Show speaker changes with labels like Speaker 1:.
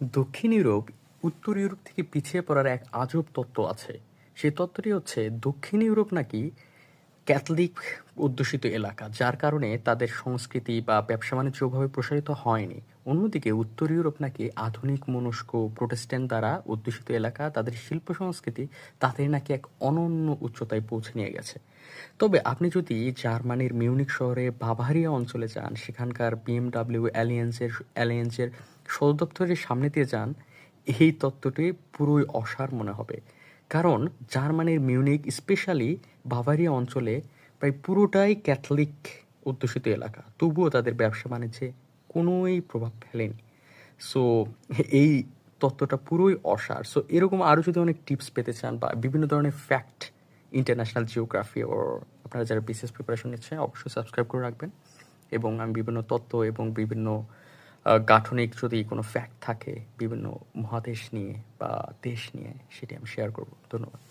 Speaker 1: দক্ষিণ ইউরোপ উত্তর ইউরোপ থেকে পিছিয়ে পড়ার এক আজব তত্ত্ব আছে। সেই তত্ত্বটি হচ্ছে দক্ষিণ ইউরোপ নাকি ক্যাথলিক অধ্যুষিত এলাকা, যার কারণে তাদের সংস্কৃতি বা ব্যবসা বাণিজ্য ওভাবে প্রসারিত হয়নি। অন্যদিকে উত্তর ইউরোপ নাকি আধুনিক মনস্ক প্রোটেস্ট্যান্ট দ্বারা অধ্যুষিত এলাকা, তাদের শিল্প সংস্কৃতি তাদের নাকি এক অনন্য উচ্চতায় পৌঁছে নিয়ে গেছে। তবে আপনি যদি জার্মানির মিউনিক শহরে বাভারিয়া অঞ্চলে যান, সেখানকার বিএমডাব্লিউ অ্যালিয়েন্সের সদর দপ্তরের সামনে দিয়ে যান, এই তত্ত্বটি পুরোই অসার মনে হবে। কারণ জার্মানির মিউনিক, স্পেশালি বাভারিয়া অঞ্চলে প্রায় পুরোটাই ক্যাথলিক অধ্যুষিত এলাকা, তবুও তাদের ব্যবসা বাণিজ্যে কোনোই প্রভাব ফেলেনি। সো এই তত্ত্বটা পুরোই অসার। সো এরকম আরও যদি অনেক টিপস পেতে চান বা বিভিন্ন ধরনের ফ্যাক্ট, ইন্টারন্যাশনাল জিওগ্রাফি ও আপনারা যারা বিসিএস প্রিপারেশন নিচ্ছেন অবশ্যই সাবস্ক্রাইব করে রাখবেন। এবং আমি বিভিন্ন তত্ত্ব এবং বিভিন্ন গাঠনিক যদি কোনো ফ্যাক্ট থাকে বিভিন্ন মহাদেশ নিয়ে বা দেশ নিয়ে, সেটি আমি শেয়ার করব। ধন্যবাদ।